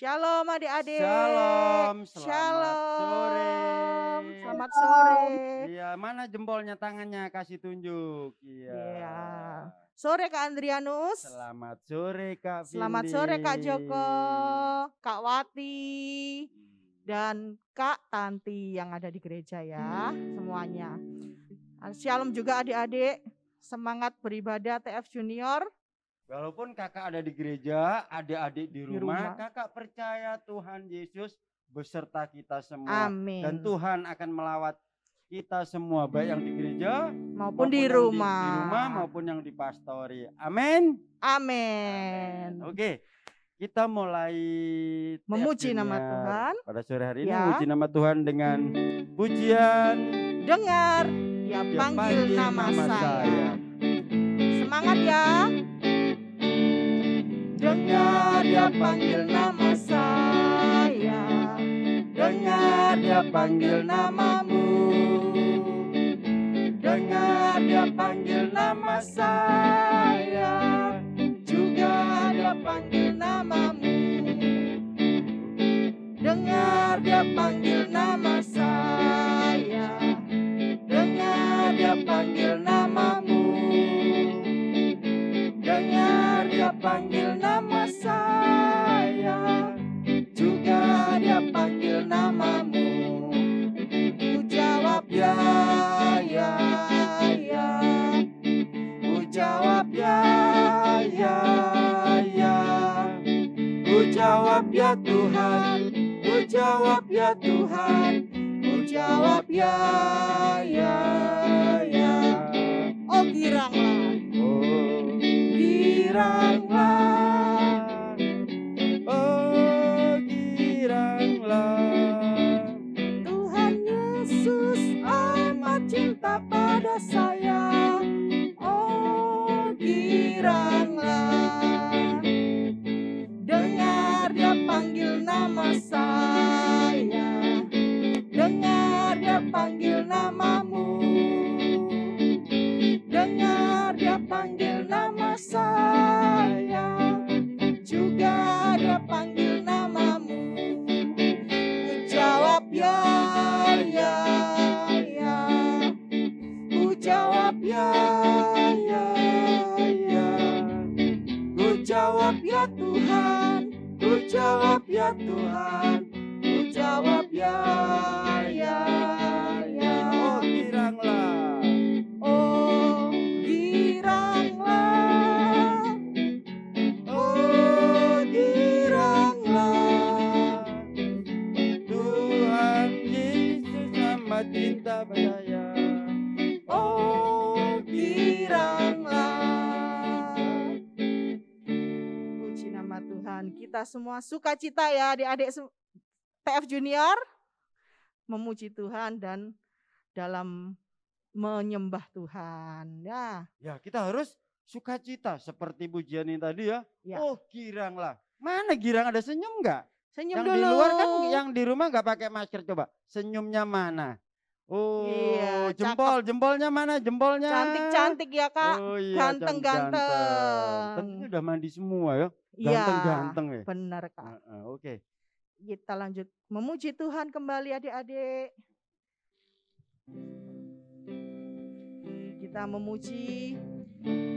Shalom adik-adik. Shalom, selamat sore. Shalom. Selamat sore. Iya, mana jempolnya tangannya kasih tunjuk. Iya. Iya. Sore Kak Andrianus. Selamat sore Kak Vindi. Selamat sore Kak Joko, Kak Wati, dan Kak Tanti yang ada di gereja ya semuanya. Shalom juga adik-adik. Semangat beribadah TF Junior. Walaupun kakak ada di gereja, adik-adik di rumah, rumah. kakak percaya Tuhan Yesus beserta kita semua. Amin. Dan Tuhan akan melawat kita semua, baik yang di gereja maupun di rumah. Di rumah maupun yang di pastori. Amin. Amin. Oke, kita mulai memuji nama Tuhan pada sore hari ini. ya. Memuji nama Tuhan dengan pujian. Dengar dia panggil nama saya. Semangat ya. Dengar dia panggil nama saya. Dengar dia panggil namamu. Dengar dia panggil nama saya. Juga dia panggil namamu. Dengar dia panggil nama saya. Dengar dia panggil namamu. Dengar dia panggil nama saya. Juga dia panggil namamu. Ku jawab ya, ya, ya. Ku jawab ya, ya, ya. Ku jawab ya Tuhan. Ku jawab ya Tuhan. Ku jawab ya, ya, ya. Oh giranglah. Oh giranglah. Oh giranglah. Tuhan Yesus amat cinta pada saya. Oh giranglah. Dengar dia panggil nama saya. Dengar dia panggil namamu. Dengar dia panggil nama saya. Juga dia panggil namamu. Ku jawab ya, ya, ya. Ku jawab ya, ya, ya. Ku jawab ya Tuhan. Ku jawab ya Tuhan. Ku jawab ya, ya, ya. Oh giranglah. Oh giranglah. Oh giranglah. Tuhan Yesus amat cinta pada saya. Oh giranglah. Puji nama Tuhan. Kita semua sukacita ya adik-adik TF Junior. Memuji Tuhan dan dalam menyembah Tuhan. Ya. Ya, kita harus sukacita seperti pujian ini tadi ya. Ya. Oh giranglah. Mana girang, ada senyum enggak? Senyum yang dulu. Di luar kan, yang di rumah enggak pakai masker, coba. Senyumnya mana? Oh, iya, jempolnya mana? Jempolnya. Cantik-cantik ya Kak. Oh iya, ganteng-ganteng. Tapi ini udah mandi semua ya. Iya, Ganteng-ganteng ya. benar Kak. Oke. Kita lanjut memuji Tuhan kembali adik-adik. Kita memuji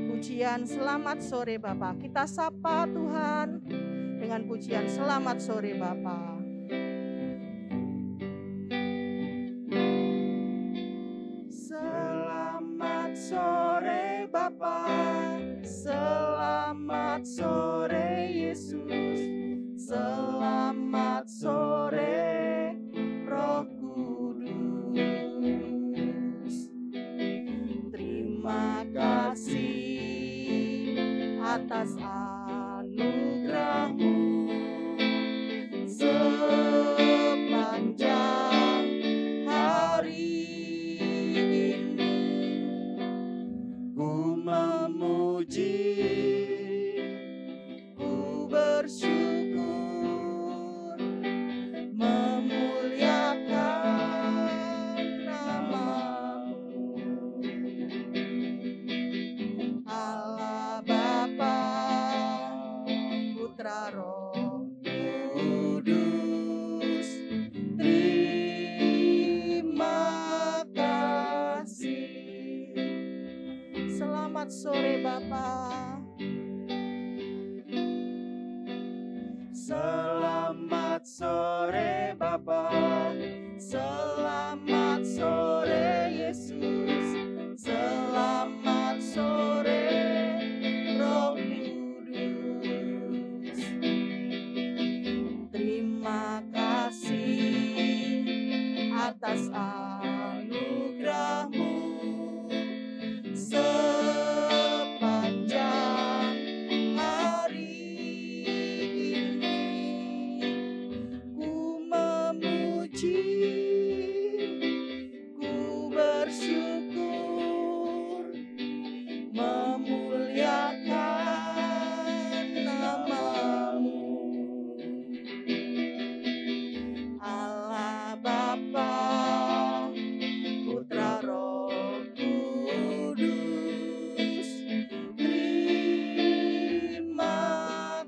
pujian selamat sore Bapa. Kita sapa Tuhan dengan pujian selamat sore Bapa. Selamat sore Bapa. Selamat sore Yesus. Selamat sore Roh Kudus. Terima kasih atas anugerah-Mu sepanjang hari ini. Ku memuji, ku bersyukur, memuliakan nama-Mu. Allah Bapa Selamat sore Bapa, selamat sore Yesus, selamat sore Roh Kudus. Terima kasih atas anugerah-Mu sepanjang hari ini. Ku memuji, ku bersyukur, memuliakan nama-Mu. Allah Bapa, Putra Roh Kudus, terima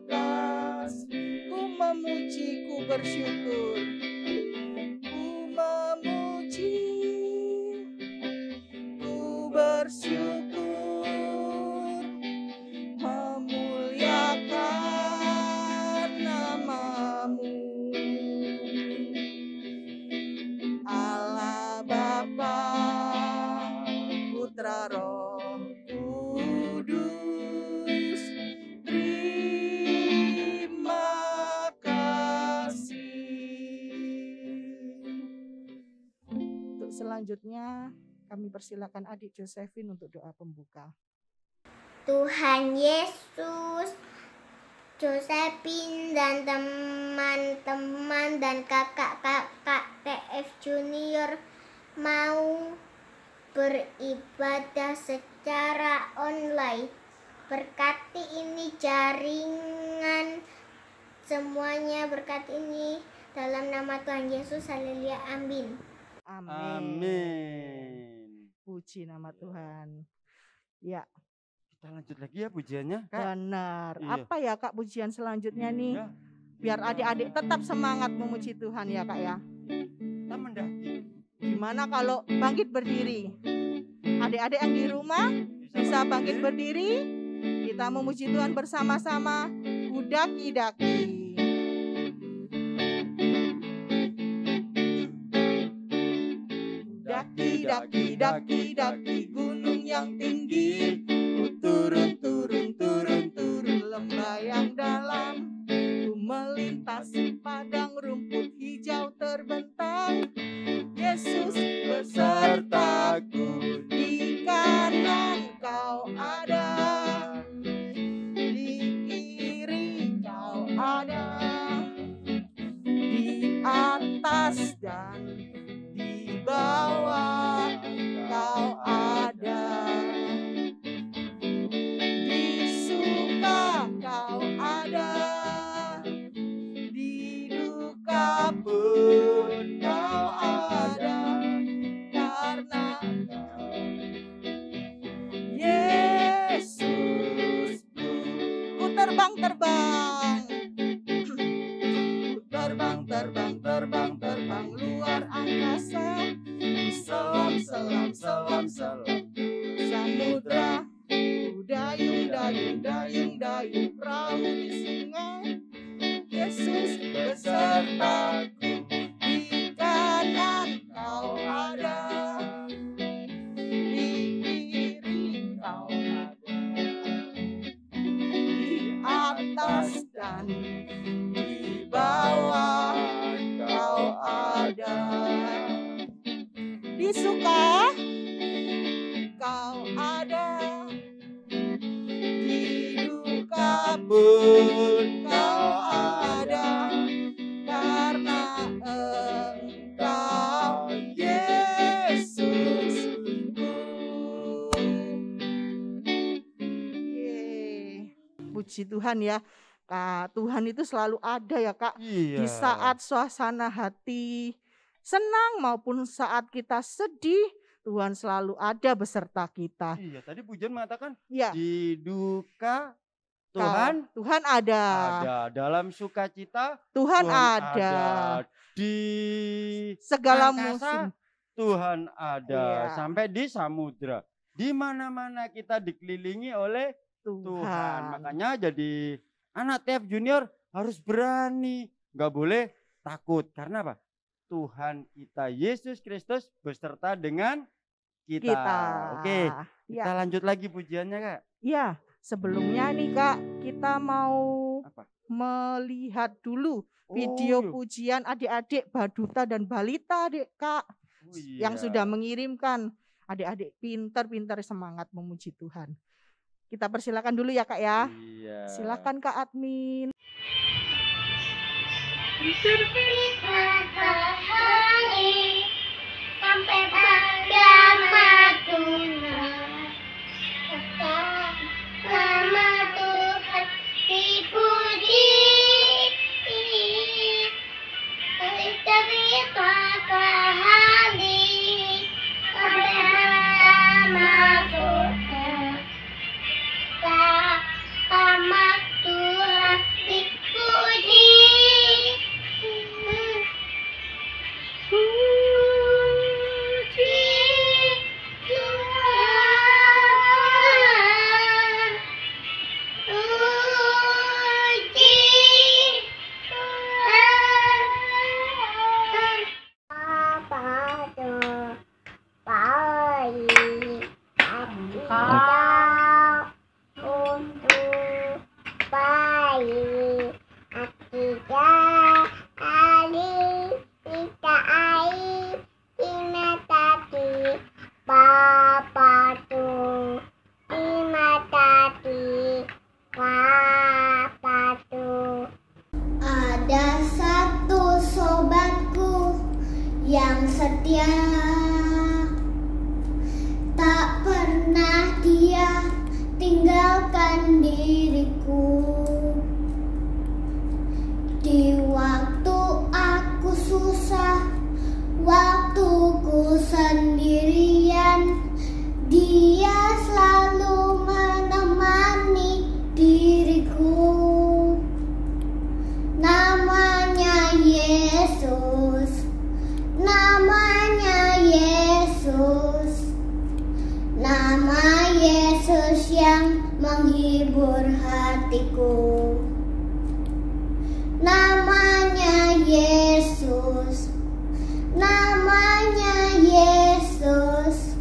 kasih. Ku memuji, ku bersyukur, ku memuji, ku bersyukur, memuliakan nama-Mu. Allah Bapa, Putra Roh Kudus, terima kasih. Untuk selanjutnya kami persilakan adik Josephine untuk doa pembuka. Tuhan Yesus, Josephine dan teman-teman dan kakak-kakak TF Junior mau beribadah secara online. Berkati ini jaringan, semuanya berkati ini dalam nama Tuhan Yesus. Haleluya, amin. Amin. Puji nama Tuhan. Ya, Kita lanjut lagi ya pujiannya, Kak. benar. Iya. Apa ya Kak pujian selanjutnya nih? Ya, Biar adik-adik tetap semangat memuji Tuhan ya Kak ya. kita mendaki. Gimana kalau bangkit berdiri? Adik-adik yang di rumah bisa bangkit berdiri. Kita memuji Tuhan bersama-sama. Kudaki-daki. Daki, daki, daki, daki gunung yang tinggi. Ku turun, turun, turun, turun lembah yang dalam. Ku melintasi padang rumput hijau terbentang. Yesus besertaku, di kanan Kau ada, di kiri Kau ada, di atas dan di bawah Kau ada, di suka Kau ada, di duka pun Kau ada, karena Yesusku. Ku terbang, terbang, ku terbang, terbang, terbang, terbang luar angkasa. Selam, selam, selam, selam samudra. Ku dayung, dayung, dayung, dayung perahu di sungai. Yesus besertaku, di kanan Kau ada, di kiri Kau ada, di atas dan di bawah Kau ada, di suka Kau ada, di duka pun Kau ada, karena Engkau Yesusku. Yeay. Puji Tuhan ya. Kak, Tuhan itu selalu ada ya Kak. Iya. Di saat suasana hati senang maupun saat kita sedih, Tuhan selalu ada beserta kita. Iya, tadi pujian mengatakan Ya, di duka Tuhan Tuhan ada. dalam sukacita Tuhan Tuhan ada. di Segala angkasa musim. Tuhan ada, Iya. sampai di samudra. Di mana-mana kita dikelilingi oleh Tuhan. Tuhan. Makanya jadi anak TF Junior harus berani, nggak boleh takut. Karena apa? Tuhan kita Yesus Kristus beserta dengan kita. Oke, kita lanjut lagi pujiannya, Kak. Iya, sebelumnya nih Kak, kita mau Apa? melihat dulu video pujian adik-adik Baduta dan Balita, Kak. Yang sudah mengirimkan. Adik-adik pintar-pintar semangat memuji Tuhan. Kita persilakan dulu ya Kak ya. Iya. Silakan Kak admin. Sampai pada matuna, nama Tuhan dipuji. Cerita kehali sampai pada matuna, nama Tuhan dipuji. Ada satu sobatku yang setia, tak pernah dia tinggalkan diriku. Di waktu aku susah, waktuku sendirian, dia selalu menemani diriku. Namanya Yesus, namanya Yesus, nama Yesus yang menghibur hatiku. Namanya Yesus, namanya Yesus,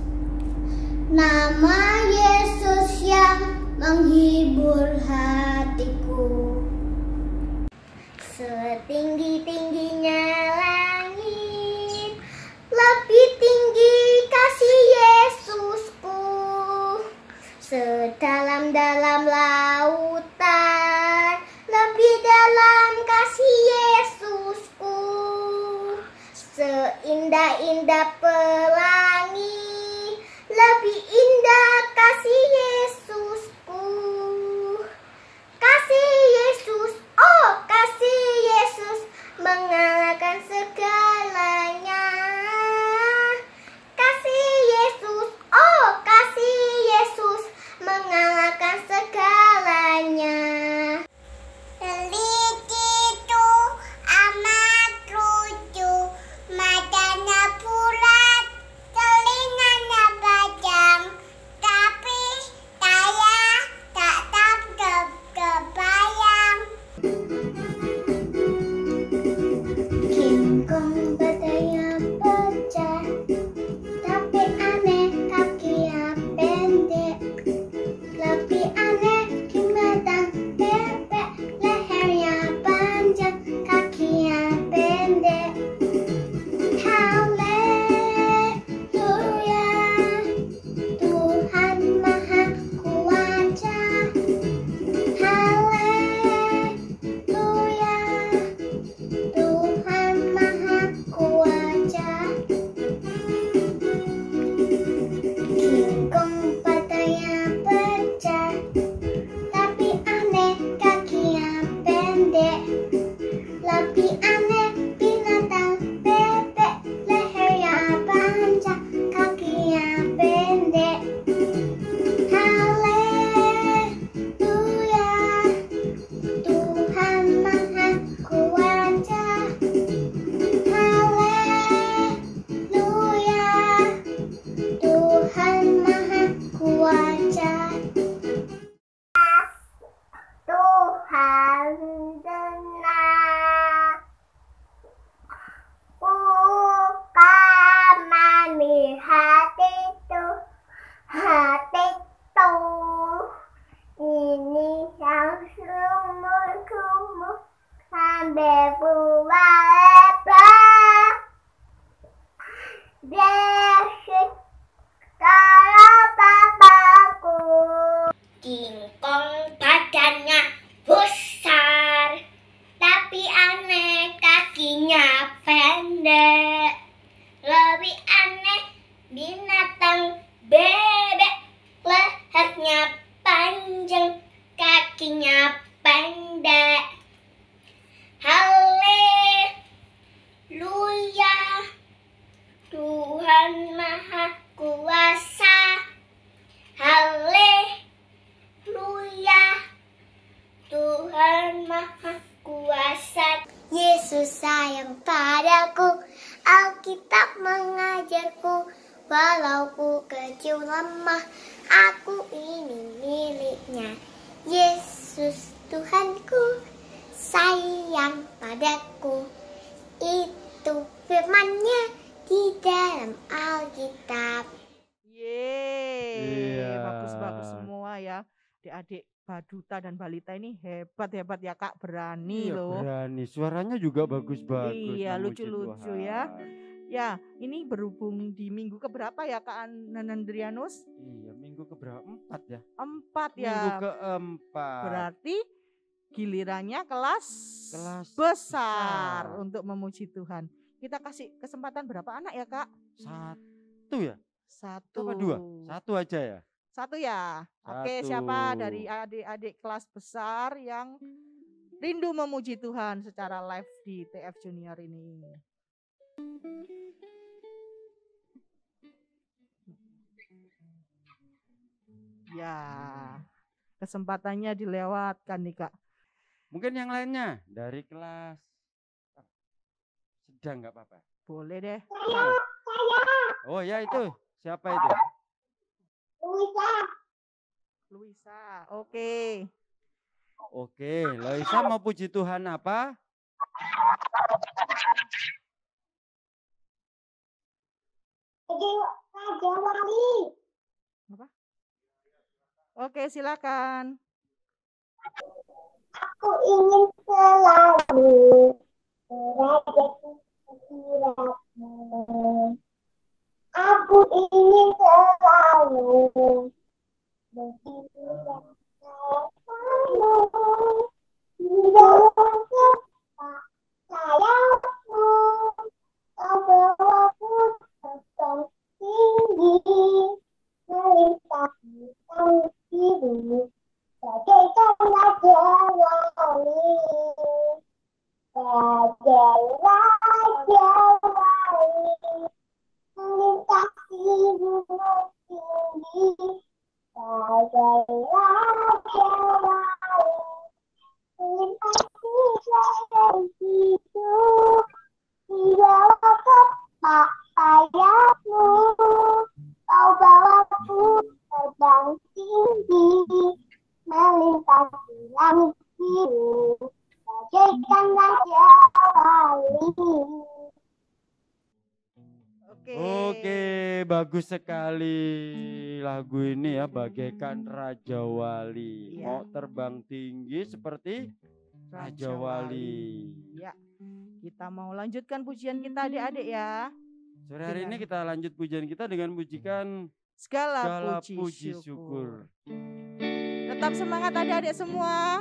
nama Yesus yang menghibur hatiku. Setinggi-tingginya langit, lebih tinggi kasih Yesusku. Sedalam-dalam lautan, lebih dalam kasih Yesusku. Seindah-indah pelangi, lebih indah kasih Yesusku. Kasih Yesus, oh kasih Yesus, mengalahkan segalanya. Kasih Yesus, oh kasih Yesus, mengalahkan segalanya. Itu amat lucu, matanya bulat berbuah Yesus kalau Bapakku. Kingkong badannya besar, tapi aneh kakinya pendek. Lebih aneh binatang bebek, lehernya panjang, kakinya pendek. Haleluya, Tuhan Maha Kuasa. Haleluya, Tuhan Maha Kuasa. Yesus sayang padaku, Alkitab mengajarku, walau ku kecil lemah, aku ini miliknya. Yesus Tuhanku sayang padaku, itu firman-Nya di dalam Alkitab. Yeay, Iya. bagus-bagus semua ya. Adik-adik Baduta dan Balita ini hebat-hebat ya Kak, berani Iya, loh. berani. Suaranya juga bagus-bagus. Iya, memuji lucu-lucu Tuhan. ya. Ya, ini berhubung di minggu keberapa ya Kak Nandrianus? Iya, minggu keberapa? 4 ya? 4 Minggu ya. keempat. Berarti gilirannya kelas Kelas besar besar. untuk memuji Tuhan. Kita kasih kesempatan berapa anak ya Kak? 1 ya? 1. Apa 2? 1 aja ya? 1 ya. Oke, 1. siapa dari adik-adik kelas besar yang rindu memuji Tuhan secara live di TF Junior ini? Ya, kesempatannya dilewatkan nih Kak. Mungkin yang lainnya dari kelas sedang nggak apa-apa. Boleh deh. Oh ya itu. Siapa itu? Luisa. Oke. Oke, Loisa mau puji Tuhan apa? Apa? Oke, silakan. Aku ingin selalu berada di hadiratmu. Aku ingin selalu berdiri dan sayapmu di dalam kepak sayapmu. Kau bawaku terbang tinggi melintasi langit biru. Bagaikan raja wali, bagai raja wali, melintasi gunung tinggi, bagai raja wali, melintasi jalan hidup, di bawah kepak sayapmu, kau bawaku terbang tinggi, melintasi langit biru, bagaikan raja wali. Oke, bagus sekali lagu ini ya, bagaikan Raja Wali. Iya. Mau terbang tinggi seperti Raja Wali. Ya, kita mau lanjutkan pujian kita adik-adik ya. Sore hari ini kita lanjut pujian kita dengan pujikan Segala puji syukur. Tetap semangat adik-adik semua.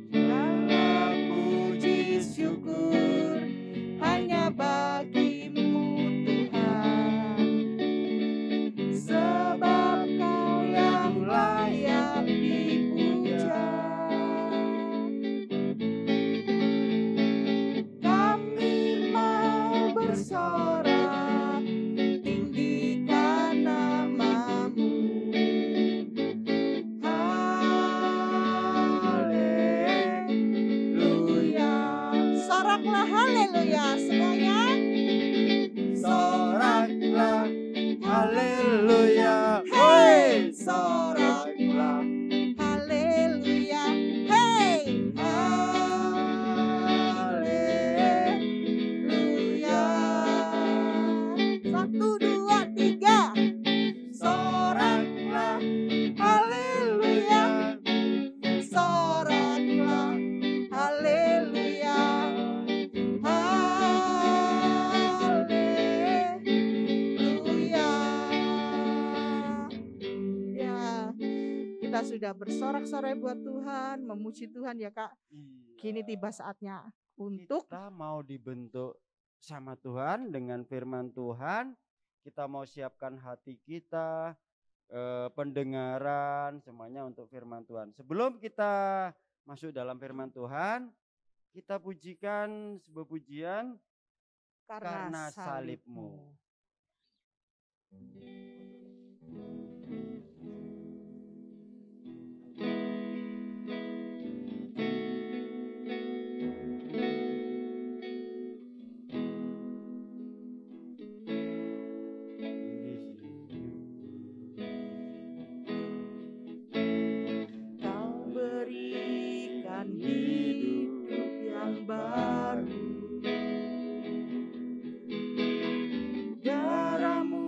Segala puji syukur hanya bagimu Tuhan, sebab Kau yang layak dipuja. Kami mau bersorak tinggikan nama kita sudah bersorak-sorai buat Tuhan, memuji Tuhan ya Kak. Iya. Kini tiba saatnya untuk Kita mau dibentuk sama Tuhan dengan firman Tuhan. Kita mau siapkan hati kita, pendengaran, semuanya untuk firman Tuhan. Sebelum kita masuk dalam firman Tuhan, kita pujikan sebuah pujian, karena salibmu. Kau berikan hidup yang baru, darahmu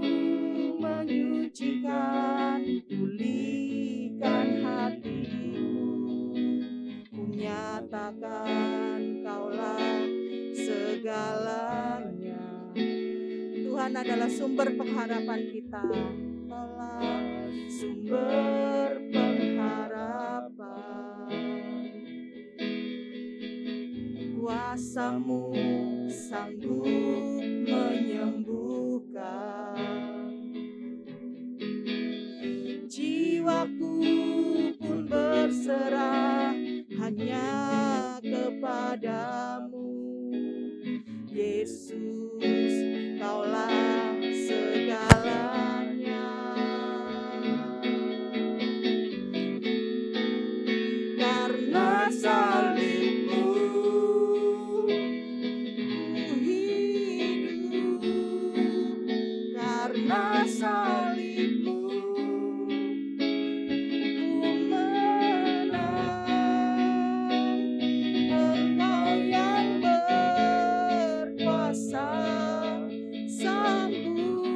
menyucikan, pulihkan hatiku. Kunyatakan kaulah segalanya. Tuhan adalah sumber pengharapan kita. Kaulah sumber pengharapan. Kuasa-Mu sanggup menyembuhkan. Jiwaku pun berserah hanya kepadamu. Yesus, kaulah segalanya. Karena salibmu ku hidup, karena salibmu ku menang. Engkau yang berkuasa, sanggup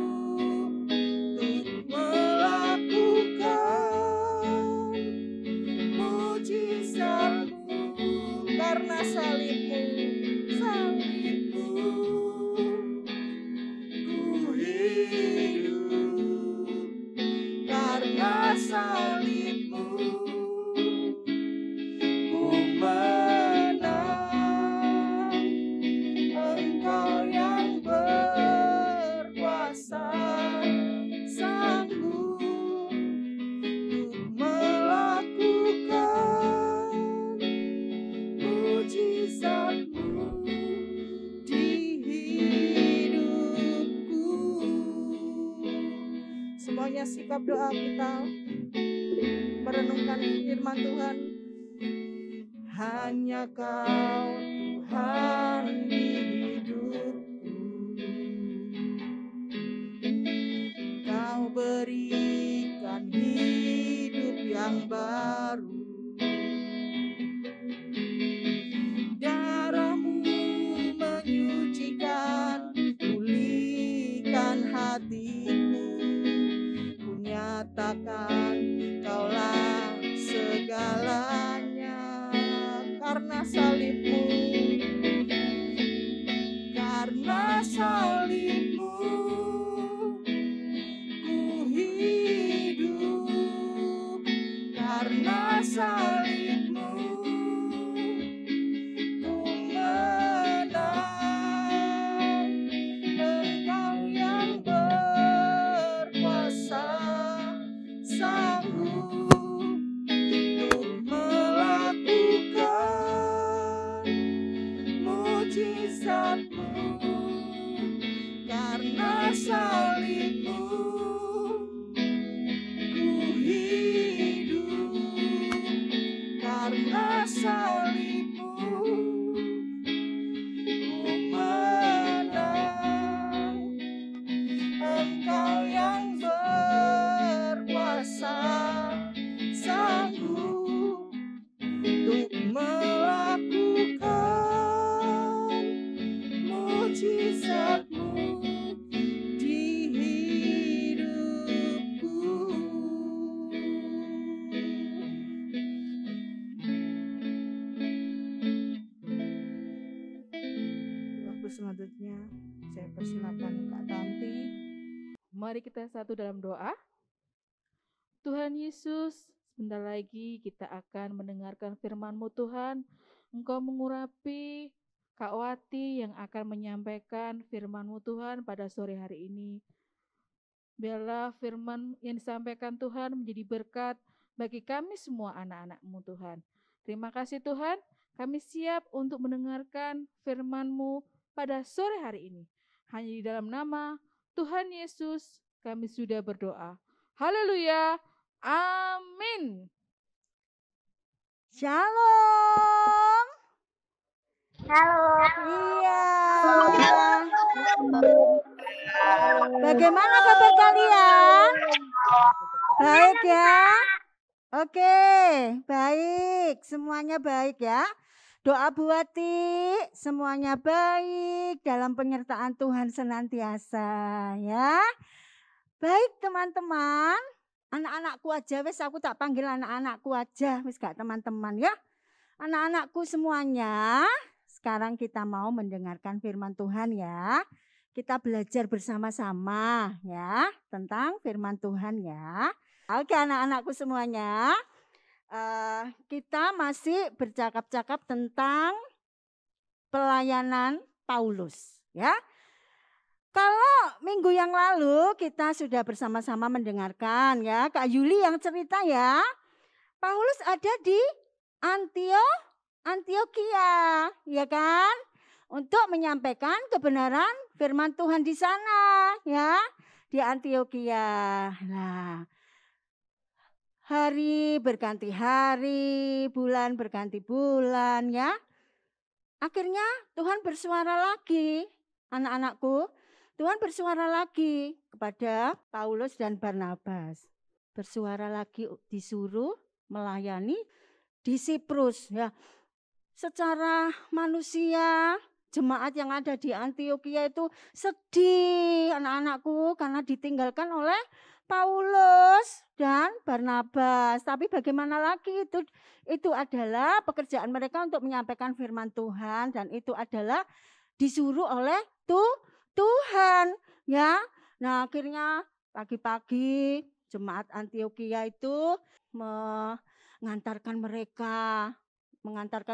untuk melakukan mujizat-Mu. Karena salibmu, salibmu ku hidup. Karena salibmu ku menang. Engkau yang berkuasa, sanggup untuk melakukan mujizat-Mu di hidupku. Semuanya sikap doa kita merenungkan firman Tuhan. Hanya Kau Tuhan di hidupku. Kau berikan hidup yang baru. Darah-Mu menyucikan, pulihkan hatiku. Kunyatakan kaulah segalanya. Karena salibmu, karena salibmu ku hidup. Karena salibmu ku menang. Engkau yang berkuasa, sanggup untuk melakukan mujizat-Mu. Karena salibmu ku hidup. Karena salibmu ku menang. Engkau yang berkuasa, sanggup untuk melakukan mujizat-Mu di hidupku. Waktu selanjutnya saya persilakan Kak Tanti. Mari kita satu dalam doa. Tuhan Yesus, Sebentar lagi kita akan mendengarkan firman-Mu Tuhan. Engkau mengurapi Kak Wati yang akan menyampaikan firman-Mu Tuhan pada sore hari ini. Biarlah firman yang disampaikan Tuhan menjadi berkat bagi kami semua anak-anak-Mu Tuhan. Terima kasih Tuhan, kami siap untuk mendengarkan firman-Mu pada sore hari ini. Hanya di dalam nama Tuhan Yesus kami sudah berdoa. Haleluya. Amin. Shalom. Halo. Iya. Bagaimana kabar kalian? Baik ya? Oke, baik. Semuanya baik ya. Doa buat semuanya baik dalam penyertaan Tuhan senantiasa ya. Baik teman-teman. Anak-anakku aja wis aku tak panggil anak-anakku aja wis gak teman-teman ya. Anak-anakku semuanya, sekarang kita mau mendengarkan firman Tuhan ya. Kita belajar bersama-sama ya tentang firman Tuhan ya. Oke anak-anakku semuanya, kita masih bercakap-cakap tentang pelayanan Paulus ya. Kalau minggu yang lalu kita sudah bersama-sama mendengarkan ya, Kak Yuli yang cerita ya, Paulus ada di Antioquia, ya kan? Untuk menyampaikan kebenaran firman Tuhan di sana ya, di Antioquia. Nah, hari berganti hari, bulan berganti bulan ya. Akhirnya Tuhan bersuara lagi, anak-anakku. Tuhan bersuara lagi kepada Paulus dan Barnabas. Bersuara lagi disuruh melayani di Siprus ya. Secara manusia, jemaat yang ada di Antioquia itu sedih anak-anakku karena ditinggalkan oleh Paulus dan Barnabas. Tapi bagaimana lagi, itu adalah pekerjaan mereka untuk menyampaikan firman Tuhan dan itu adalah disuruh oleh Tuhan ya. Nah, akhirnya pagi-pagi jemaat Antioquia itu mengantarkan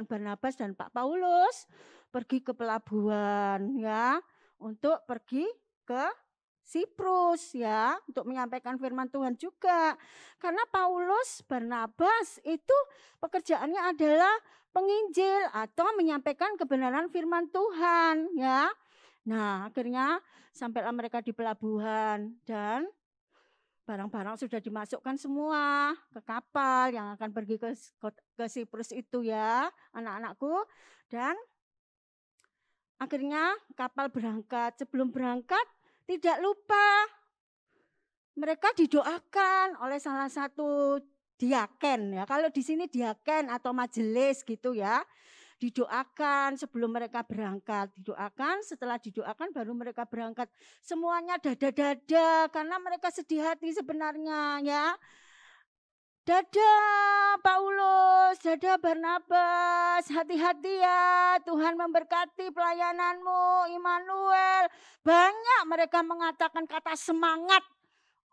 Barnabas dan Pak Paulus pergi ke pelabuhan ya, untuk pergi ke Siprus ya, untuk menyampaikan firman Tuhan juga. Karena Paulus, Barnabas itu pekerjaannya adalah penginjil atau menyampaikan kebenaran firman Tuhan ya. Nah, akhirnya sampailah mereka di pelabuhan dan barang-barang sudah dimasukkan semua ke kapal yang akan pergi ke Siprus itu ya, anak-anakku. Dan akhirnya kapal berangkat. Sebelum berangkat tidak lupa mereka didoakan oleh salah satu diaken ya. Kalau di sini diaken atau majelis gitu ya. Didoakan sebelum mereka berangkat, didoakan, setelah didoakan baru mereka berangkat. Semuanya dada-dada karena mereka sedih hati sebenarnya ya. Dada Paulus, dada Barnabas, hati-hati ya, Tuhan memberkati pelayananmu, Immanuel. Banyak mereka mengatakan kata semangat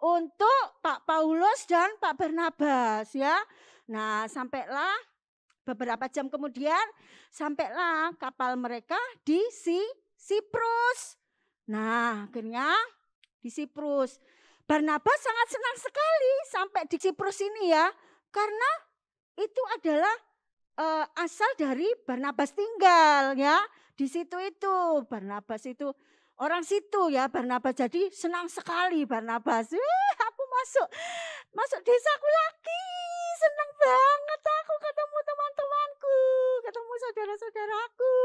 untuk Pak Paulus dan Pak Barnabas ya. Nah, sampailah beberapa jam kemudian sampailah kapal mereka di Siprus. Nah, akhirnya di Siprus. Barnabas sangat senang sekali sampai di Siprus ini ya. Karena itu adalah asal dari Barnabas tinggal ya. Di situ itu Barnabas itu orang situ ya, Barnabas. Jadi senang sekali Barnabas. Aku masuk desaku lagi. Senang banget aku ketemu teman-temanku, ketemu saudara-saudaraku.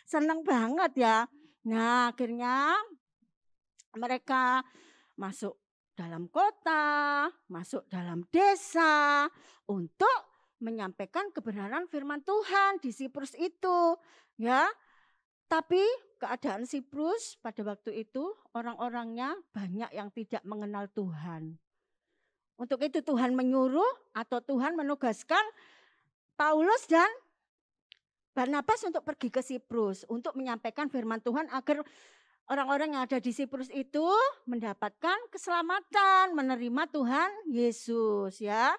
Senang banget ya. Nah, akhirnya mereka masuk dalam kota, masuk dalam desa untuk menyampaikan kebenaran firman Tuhan di Siprus itu, ya. Tapi keadaan Siprus pada waktu itu orang-orangnya banyak yang tidak mengenal Tuhan. Untuk itu Tuhan menyuruh atau Tuhan menugaskan Paulus dan Barnabas untuk pergi ke Siprus untuk menyampaikan firman Tuhan agar orang-orang yang ada di Siprus itu mendapatkan keselamatan, menerima Tuhan Yesus ya.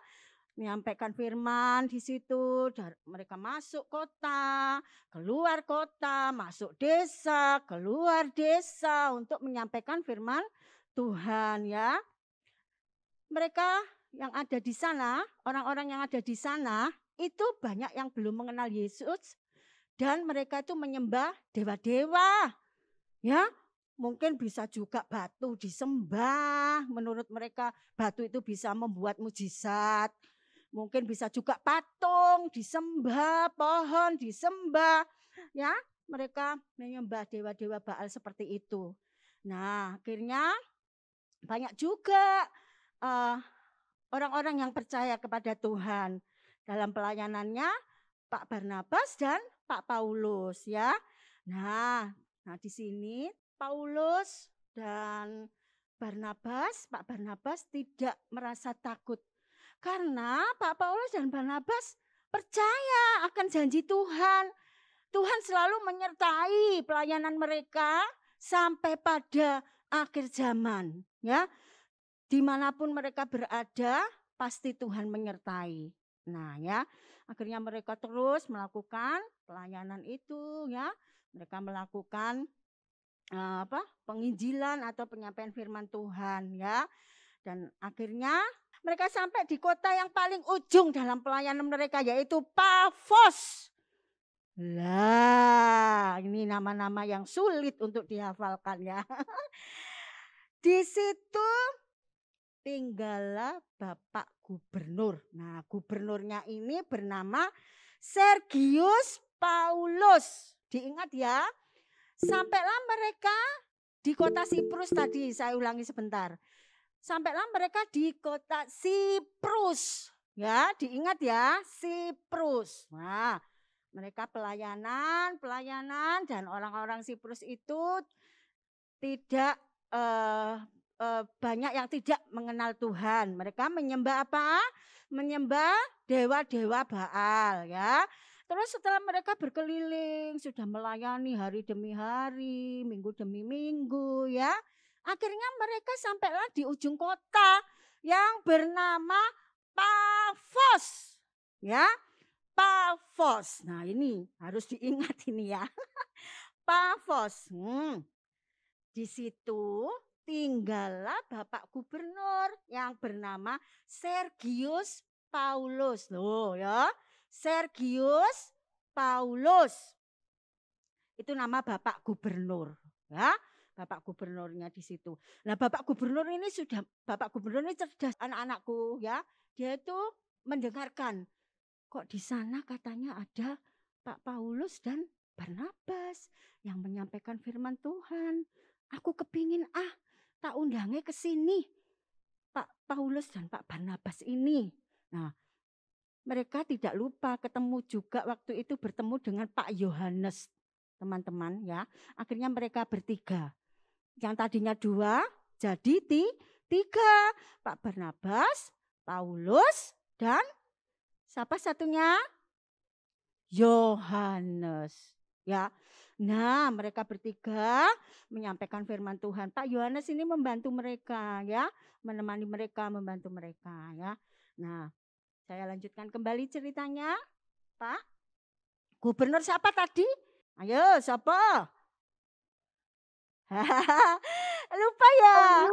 menyampaikan firman di situ. Mereka masuk kota, keluar kota, masuk desa, keluar desa untuk menyampaikan firman Tuhan ya. Mereka yang ada di sana, orang-orang yang ada di sana itu banyak yang belum mengenal Yesus dan mereka itu menyembah dewa-dewa. Ya, mungkin bisa juga batu disembah. Menurut mereka batu itu bisa membuat mujizat. Mungkin bisa juga patung disembah, pohon disembah. Ya, mereka menyembah dewa-dewa Baal seperti itu. Nah, akhirnya banyak juga orang-orang yang percaya kepada Tuhan dalam pelayanannya Pak Barnabas dan Pak Paulus ya. Nah di sini Paulus dan Pak Barnabas tidak merasa takut karena Pak Paulus dan Barnabas percaya akan janji Tuhan. Tuhan selalu menyertai pelayanan mereka sampai pada akhir zaman ya. Dimanapun mereka berada, pasti Tuhan menyertai. Nah ya, akhirnya mereka terus melakukan pelayanan itu ya. Mereka melakukan penginjilan atau penyampaian firman Tuhan ya. Dan akhirnya mereka sampai di kota yang paling ujung dalam pelayanan mereka yaitu Pafos. Lah, ini nama-nama yang sulit untuk dihafalkan ya. Di situ tinggallah Bapak Gubernur. Nah, gubernurnya ini bernama Sergius Paulus. Diingat ya. Sampailah mereka di kota Siprus tadi, saya ulangi sebentar. Sampailah mereka di kota Siprus. Ya, diingat ya, Siprus. Nah, mereka pelayanan dan orang-orang Siprus itu tidak banyak yang tidak mengenal Tuhan. Mereka menyembah apa? Menyembah dewa-dewa Baal ya. Terus setelah mereka berkeliling, sudah melayani hari demi hari, minggu demi minggu ya. Akhirnya mereka sampailah di ujung kota yang bernama Pafos. Ya, Pafos. Nah ini harus diingat ini ya. Pafos. Di situ tinggallah Bapak Gubernur yang bernama Sergius Paulus. Loh ya, Sergius Paulus. Itu nama Bapak Gubernur ya. Bapak Gubernurnya di situ. Nah, Bapak Gubernur ini cerdas anak-anakku ya. Dia itu mendengarkan kok di sana katanya ada Pak Paulus dan Barnabas yang menyampaikan firman Tuhan. Aku kepingin tak undangnya ke sini Pak Paulus dan Pak Barnabas ini. Nah, mereka tidak lupa ketemu juga waktu itu bertemu dengan Pak Yohanes, teman-teman ya. Akhirnya mereka bertiga. Yang tadinya 2 jadi 3. Pak Barnabas, Paulus dan siapa satunya? Yohanes ya. Nah, mereka bertiga menyampaikan firman Tuhan. Pak Yohanes ini membantu mereka ya, menemani mereka, membantu mereka ya. Nah, saya lanjutkan kembali ceritanya. Pak Gubernur siapa tadi? Ayo, siapa? Lupa ya.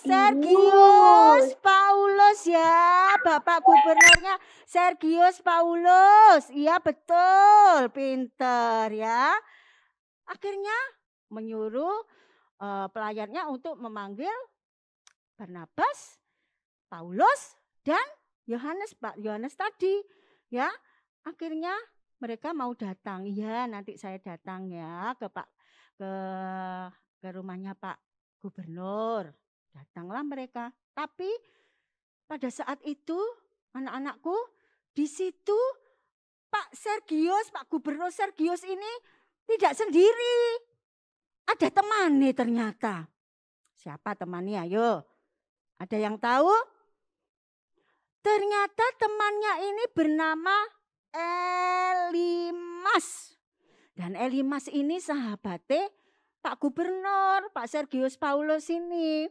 Sergius Paulus ya, Bapak Gubernurnya Sergius Paulus. Iya betul, pinter ya. Akhirnya menyuruh pelayannya untuk memanggil Barnabas, Paulus dan Yohanes, Pak Yohanes tadi ya. Akhirnya mereka mau datang. Ya, nanti saya datang ya ke rumahnya Pak Gubernur. Datanglah mereka. Tapi pada saat itu anak-anakku di situ Pak Gubernur Sergius ini tidak sendiri. Ada temannya ternyata. Siapa temannya? Ayo. Ada yang tahu? Ternyata temannya ini bernama Elimas. Dan Elimas ini sahabatnya Pak Gubernur, Pak Sergius Paulus ini.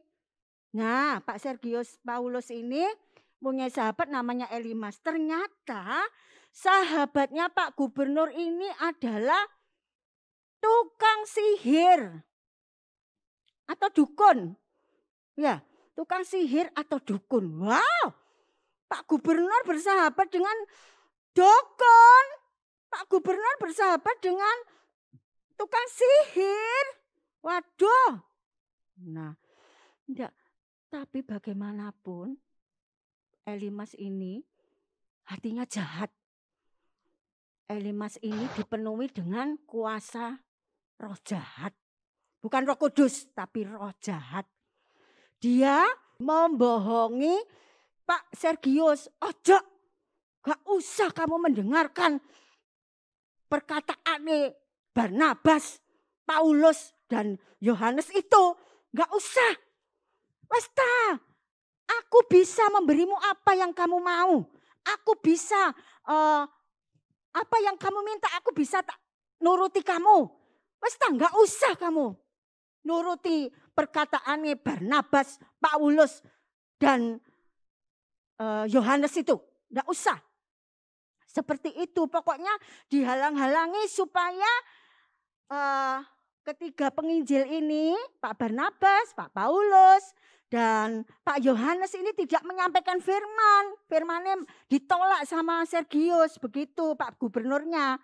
Nah, Pak Sergius Paulus ini punya sahabat namanya Elimas. Ternyata sahabatnya Pak Gubernur ini adalah tukang sihir atau dukun. Ya, tukang sihir atau dukun. Wow, Pak Gubernur bersahabat dengan dukun. Pak Gubernur bersahabat dengan tukang sihir. Waduh. Nah, enggak. Tapi bagaimanapun Elimas ini hatinya jahat. Elimas ini dipenuhi dengan kuasa roh jahat. Bukan Roh Kudus, tapi roh jahat. Dia membohongi Pak Sergius. Ojo, gak usah kamu mendengarkan perkataan Barnabas, Paulus, dan Yohanes itu. Gak usah. Wes ta, aku bisa memberimu apa yang kamu mau. Aku bisa apa yang kamu minta, aku bisa nuruti kamu. Wes ta, gak usah kamu nuruti perkataannya Barnabas, Paulus, dan Yohanes itu. Gak usah. Seperti itu, pokoknya dihalang-halangi supaya ketiga penginjil ini, Pak Barnabas, Pak Paulus, dan Pak Yohanes ini tidak menyampaikan firman. Firmannya ditolak sama Sergius, begitu Pak Gubernurnya.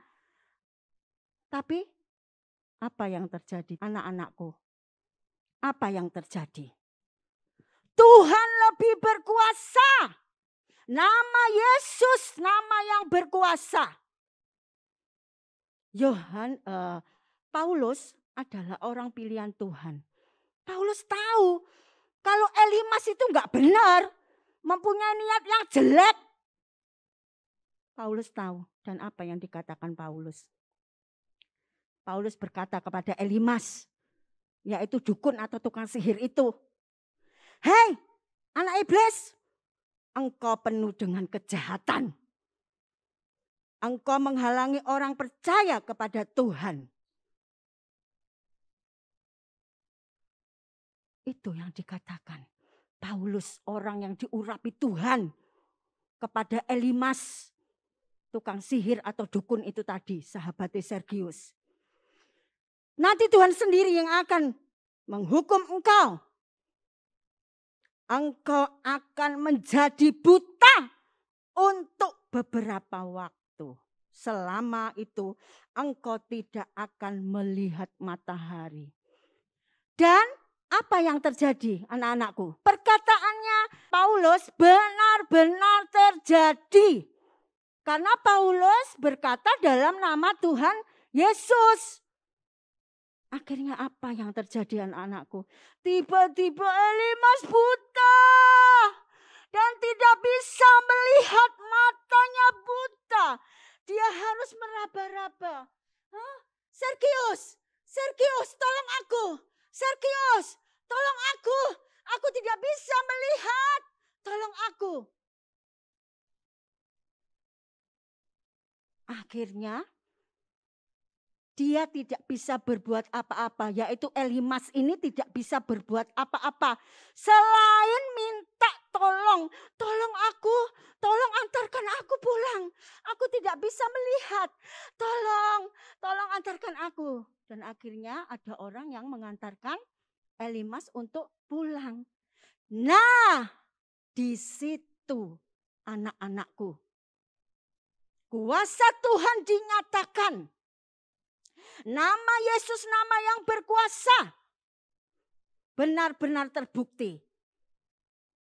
Tapi apa yang terjadi, anak-anakku? Apa yang terjadi? Tuhan lebih berkuasa. Nama Yesus, nama yang berkuasa. Paulus adalah orang pilihan Tuhan. Paulus tahu kalau Elimas itu enggak benar, mempunyai niat yang jelek. Paulus tahu, dan apa yang dikatakan Paulus? Paulus berkata kepada Elimas, yaitu dukun atau tukang sihir itu, "Hei, anak iblis, engkau penuh dengan kejahatan. Engkau menghalangi orang percaya kepada Tuhan." Itu yang dikatakan Paulus, orang yang diurapi Tuhan, kepada Elimas, tukang sihir atau dukun itu tadi, sahabatnya Sergius. Nanti Tuhan sendiri yang akan menghukum engkau. Engkau akan menjadi buta untuk beberapa waktu. Selama itu engkau tidak akan melihat matahari. Dan apa yang terjadi, anak-anakku? Perkataannya Paulus benar-benar terjadi. Karena Paulus berkata dalam nama Tuhan Yesus. Akhirnya apa yang terjadi, anak-anakku? Tiba-tiba Elimas buta. Dan tidak bisa melihat, matanya buta. Dia harus meraba-raba. Sergius, Sergius, tolong aku. Sergius, tolong aku. Aku tidak bisa melihat. Tolong aku. Akhirnya dia tidak bisa berbuat apa-apa, yaitu Elimas ini tidak bisa berbuat apa-apa selain minta tolong, tolong aku, tolong antarkan aku pulang. Aku tidak bisa melihat, tolong antarkan aku. Dan akhirnya ada orang yang mengantarkan Elimas untuk pulang. Nah, di situ anak-anakku, kuasa Tuhan dinyatakan. Nama Yesus, nama yang berkuasa, benar-benar terbukti.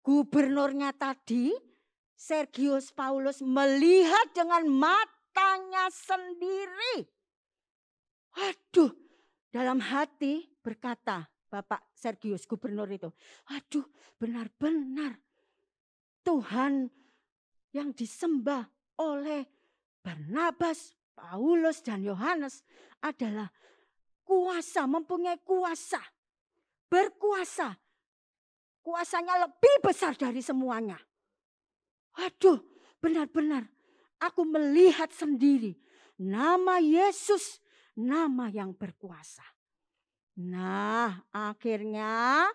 Gubernurnya tadi, Sergius Paulus, melihat dengan matanya sendiri. Waduh, dalam hati berkata Bapak Sergius, gubernur itu, waduh, benar-benar Tuhan yang disembah oleh Barnabas, Paulus, dan Yohanes adalah kuasa, mempunyai kuasa, berkuasa. Kuasanya lebih besar dari semuanya. Waduh, benar-benar aku melihat sendiri nama Yesus, nama yang berkuasa. Nah, akhirnya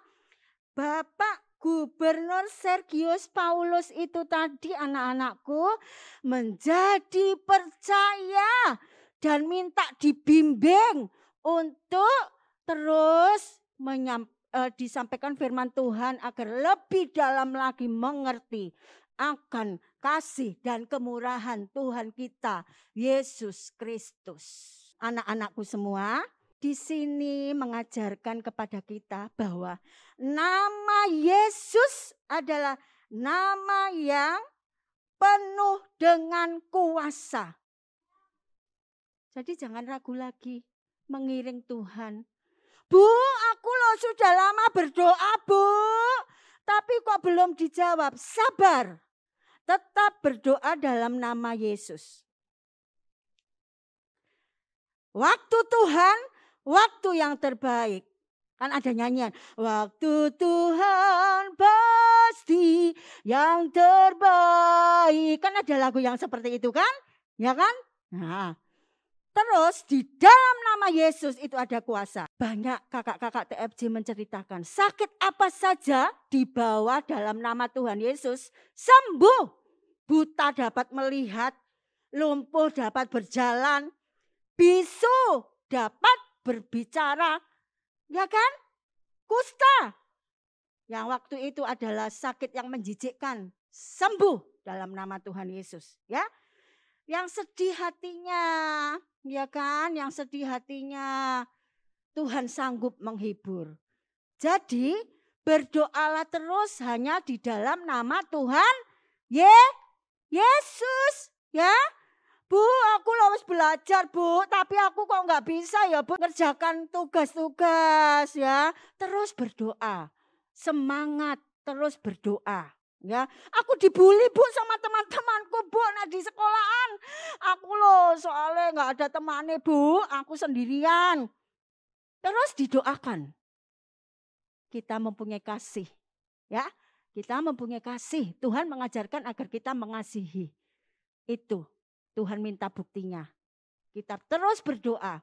Bapak Gubernur Sergius Paulus itu tadi anak-anakku menjadi percaya dan minta dibimbing untuk terus disampaikan firman Tuhan agar lebih dalam lagi mengerti akan kasih dan kemurahan Tuhan kita Yesus Kristus. Anak-anakku semua, di sini mengajarkan kepada kita bahwa nama Yesus adalah nama yang penuh dengan kuasa. Jadi jangan ragu lagi mengiring Tuhan. Bu, aku loh sudah lama berdoa, Bu. Tapi kok belum dijawab? Sabar. Tetap berdoa dalam nama Yesus. Waktu Tuhan, waktu yang terbaik. Kan ada nyanyian. Waktu Tuhan pasti yang terbaik. Kan ada lagu yang seperti itu kan? Ya kan? Nah, terus di dalam nama Yesus itu ada kuasa. Banyak kakak-kakak TFJ menceritakan sakit apa saja dibawa dalam nama Tuhan Yesus sembuh. Buta dapat melihat, lumpuh dapat berjalan, bisu dapat berbicara. Ya kan? Kusta. Yang waktu itu adalah sakit yang menjijikkan, sembuh dalam nama Tuhan Yesus. Ya. Yang sedih hatinya, ya kan, yang sedih hatinya Tuhan sanggup menghibur. Jadi berdoalah terus hanya di dalam nama Tuhan Yesus, ya. Bu, aku harus belajar, Bu, tapi aku kok nggak bisa ya, Bu, ngerjakan tugas-tugas ya. Terus berdoa, semangat terus berdoa. Ya, aku dibully, Bu, sama teman-temanku, Bu, nah di sekolahan. Aku loh soalnya nggak ada temannya, Bu, aku sendirian. Terus didoakan. Kita mempunyai kasih, ya. Kita mempunyai kasih. Tuhan mengajarkan agar kita mengasihi. Itu Tuhan minta buktinya. Kita terus berdoa.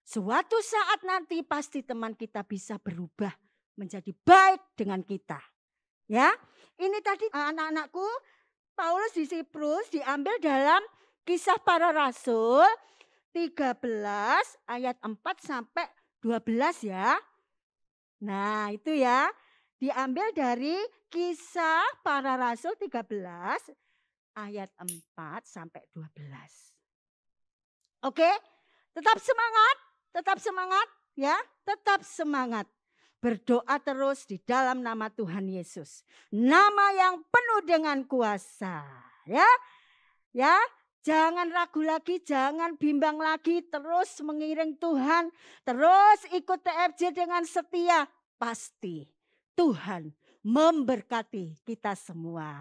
Suatu saat nanti pasti teman kita bisa berubah menjadi baik dengan kita. Ya, ini tadi anak-anakku, Paulus di Siprus diambil dalam Kisah Para Rasul 13 ayat 4 sampai 12 ya. Nah, itu ya. Diambil dari Kisah Para Rasul 13 ayat 4 sampai 12. Oke, tetap semangat ya, tetap semangat. Berdoa terus di dalam nama Tuhan Yesus. Nama yang penuh dengan kuasa. Ya, ya, jangan ragu lagi, jangan bimbang lagi. Terus mengiring Tuhan. Terus ikut TFJ dengan setia. Pasti Tuhan memberkati kita semua.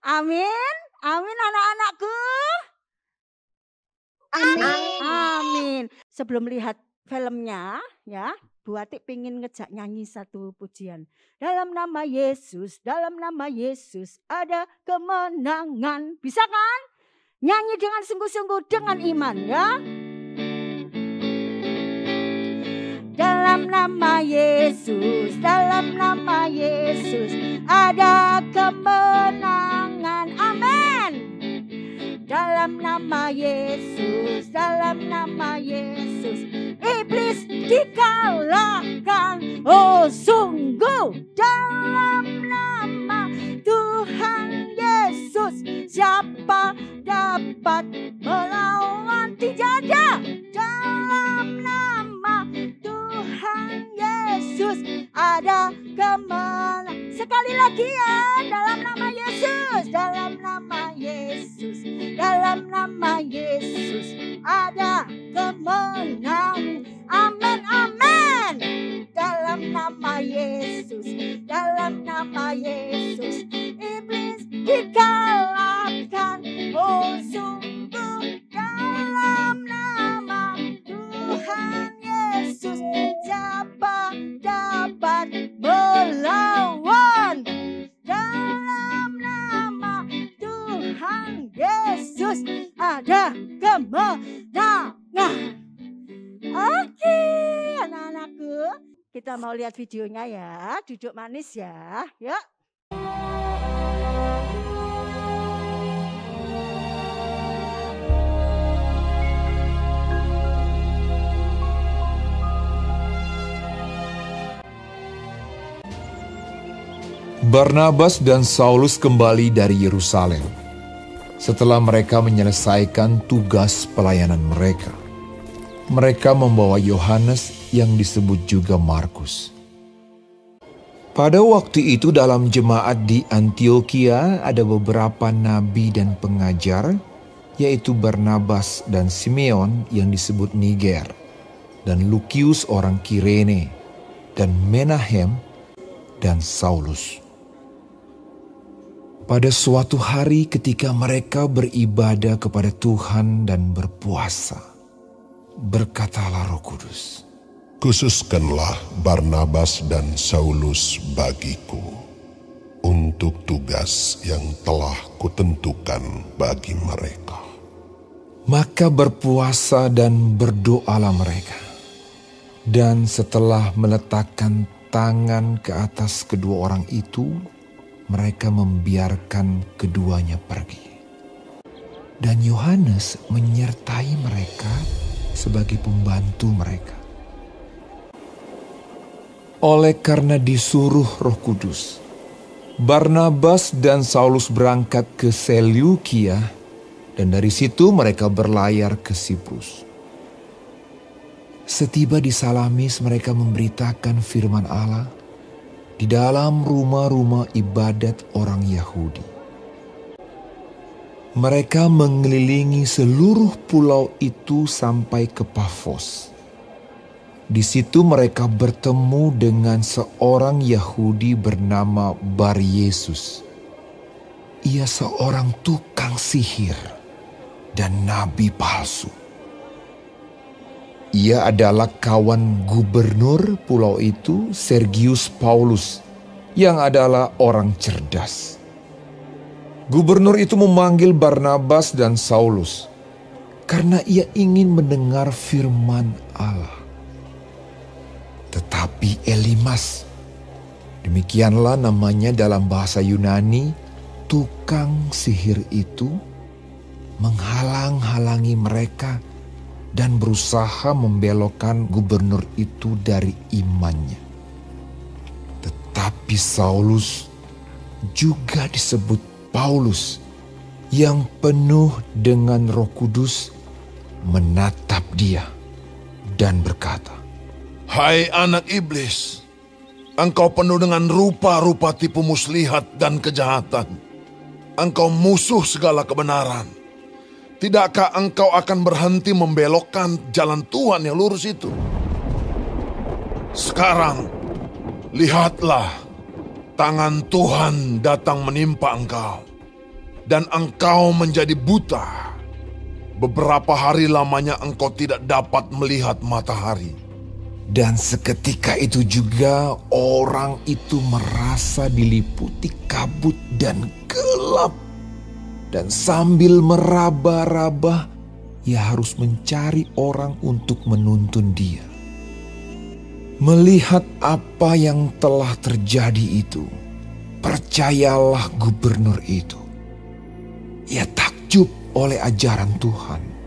Amin. Amin anak-anakku. Amin. Sebelum lihat filmnya ya, Bu Atik pingin ngejak nyanyi satu pujian. Dalam nama Yesus ada kemenangan. Bisa kan? Nyanyi dengan sungguh-sungguh dengan iman ya. Dalam nama Yesus ada kemenangan. Amin. Dalam nama Yesus iblis dikalahkan. Oh sungguh dalam nama Tuhan Yesus siapa dapat melawan? Tidak ada. Dalam nama Tuhan Yesus ada kemenangan. Sekali lagi ya, dalam nama Yesus ada kemenangan. Amin, amin. Dalam nama Yesus iblis dikalahkan. Oh sungguh dalam nama Tuhan Yesus siapa dapat melawan? Dalam nama Tuhan Yesus ada kemenangan. Oke, anak-anakku, kita Kita mau lihat videonya ya. Duduk manis ya. Yuk. Barnabas dan Saulus kembali dari Yerusalem setelah mereka menyelesaikan tugas pelayanan mereka. Mereka membawa Yohanes yang disebut juga Markus. Pada waktu itu dalam jemaat di Antiokhia ada beberapa nabi dan pengajar, yaitu Barnabas dan Simeon yang disebut Niger, dan Lukius orang Kirene, dan Menahem dan Saulus. Pada suatu hari ketika mereka beribadah kepada Tuhan dan berpuasa, berkatalah Roh Kudus, "Khususkanlah Barnabas dan Saulus bagiku untuk tugas yang telah kutentukan bagi mereka." Maka berpuasa dan berdoalah mereka. Dan setelah meletakkan tangan ke atas kedua orang itu, mereka membiarkan keduanya pergi. Dan Yohanes menyertai mereka sebagai pembantu mereka. Oleh karena disuruh Roh Kudus, Barnabas dan Saulus berangkat ke Seleukia, dan dari situ mereka berlayar ke Siprus. Setiba di Salamis mereka memberitakan firman Allah di dalam rumah-rumah ibadat orang Yahudi. Mereka mengelilingi seluruh pulau itu sampai ke Pafos. Di situ mereka bertemu dengan seorang Yahudi bernama Bar-Yesus. Ia seorang tukang sihir dan nabi palsu. Ia adalah kawan gubernur pulau itu, Sergius Paulus, yang adalah orang cerdas. Gubernur itu memanggil Barnabas dan Saulus karena ia ingin mendengar firman Allah. Tetapi Elimas, demikianlah namanya dalam bahasa Yunani, tukang sihir itu, menghalang-halangi mereka dan berusaha membelokkan gubernur itu dari imannya. Tetapi Saulus, juga disebut Paulus, yang penuh dengan Roh Kudus, menatap dia dan berkata, "Hai anak iblis, engkau penuh dengan rupa-rupa tipu muslihat dan kejahatan. Engkau musuh segala kebenaran. Tidakkah engkau akan berhenti membelokkan jalan Tuhan yang lurus itu? Sekarang, lihatlah, tangan Tuhan datang menimpa engkau, dan engkau menjadi buta. Beberapa hari lamanya engkau tidak dapat melihat matahari." Dan seketika itu juga orang itu merasa diliputi kabut dan gelap. Dan sambil meraba-raba, ia harus mencari orang untuk menuntun dia. Melihat apa yang telah terjadi itu, percayalah gubernur itu. Ia takjub oleh ajaran Tuhan.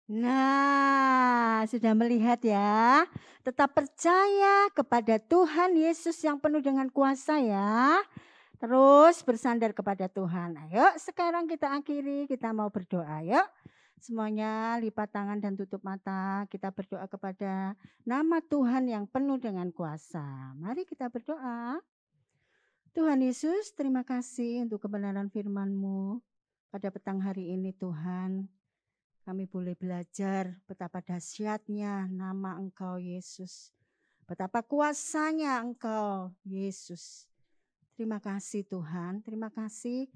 Nah, sudah melihat ya. Tetap percaya kepada Tuhan Yesus yang penuh dengan kuasa ya. Terus bersandar kepada Tuhan. Ayo sekarang kita akhiri, kita mau berdoa. Yuk semuanya lipat tangan dan tutup mata. Kita berdoa kepada nama Tuhan yang penuh dengan kuasa. Mari kita berdoa. Tuhan Yesus, terima kasih untuk kebenaran firman-Mu pada petang hari ini Tuhan. Kami boleh belajar betapa dahsyatnya nama Engkau Yesus. Betapa kuasanya Engkau Yesus. Terima kasih Tuhan, terima kasih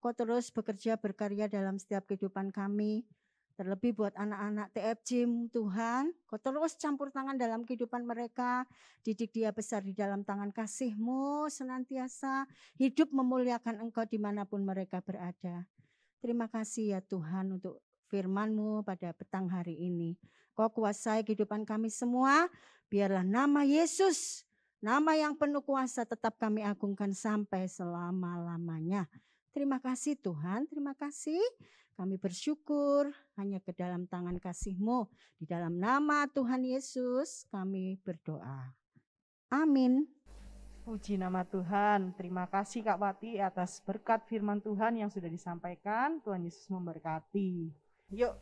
Kau terus bekerja berkarya dalam setiap kehidupan kami. Terlebih buat anak-anak TFJ Tuhan, Kau terus campur tangan dalam kehidupan mereka, didik dia besar di dalam tangan kasih-Mu senantiasa, hidup memuliakan Engkau dimanapun mereka berada. Terima kasih ya Tuhan untuk firman-Mu pada petang hari ini. Kau kuasai kehidupan kami semua, biarlah nama Yesus, nama yang penuh kuasa tetap kami agungkan sampai selama-lamanya. Terima kasih Tuhan, terima kasih. Kami bersyukur hanya ke dalam tangan kasih-Mu. Di dalam nama Tuhan Yesus kami berdoa. Amin. Puji nama Tuhan. Terima kasih Kak Wati atas berkat firman Tuhan yang sudah disampaikan. Tuhan Yesus memberkati. Yuk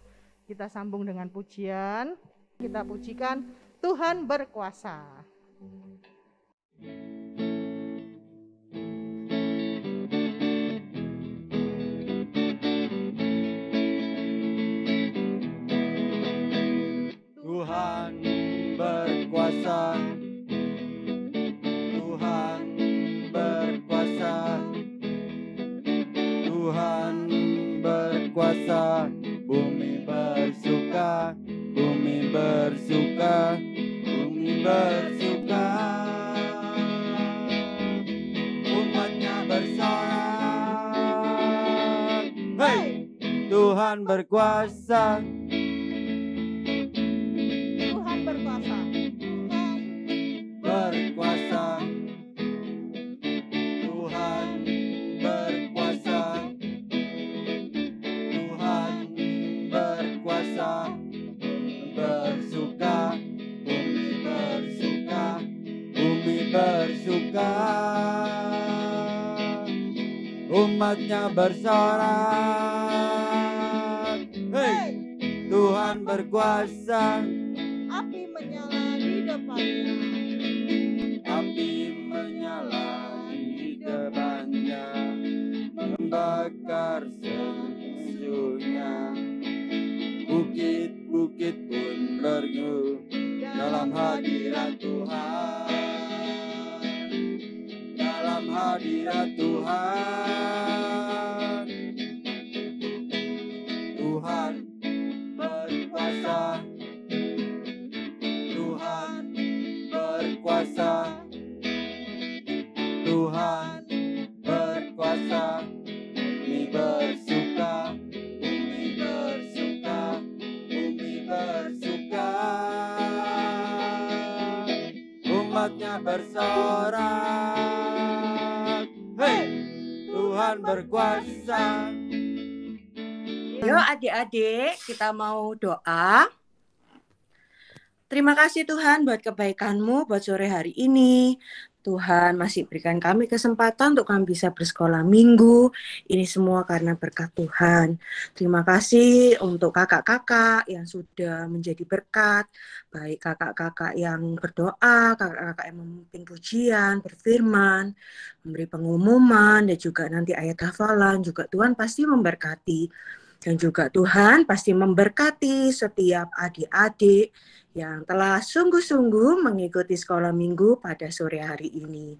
kita sambung dengan pujian. Kita pujikan Tuhan berkuasa. Tuhan berkuasa, Tuhan berkuasa, Tuhan berkuasa, bumi bersuka, bumi bersuka, bumi bersuka, umatnya bersorak, hei, Tuhan berkuasa. Berkuasa, Tuhan berkuasa, Tuhan berkuasa, bersuka, bumi bersuka, bumi bersuka, umatnya bersorak, hei, Tuhan berkuasa. Api menyala di depannya. Api menyala di depannya, membakar semuanya. Bukit-bukit pun bergetar dalam hadirat Tuhan, dalam hadirat Tuhan. Tuhan berkuasa, Tuhan berkuasa, Tuhan berkuasa, bumi bersuka, bumi bersuka, bumi bersuka, umatnya bersorak, hei, Tuhan berkuasa. Yuk adik-adik, kita mau doa. Terima kasih Tuhan buat kebaikan-Mu buat sore hari ini. Tuhan masih berikan kami kesempatan untuk kami bisa bersekolah minggu. Ini semua karena berkat Tuhan. Terima kasih untuk kakak-kakak yang sudah menjadi berkat. Baik kakak-kakak yang berdoa, kakak-kakak yang memimpin pujian, berfirman, memberi pengumuman, dan juga nanti ayat hafalan. Juga Tuhan pasti memberkati. Dan juga Tuhan pasti memberkati setiap adik-adik yang telah sungguh-sungguh mengikuti sekolah minggu pada sore hari ini.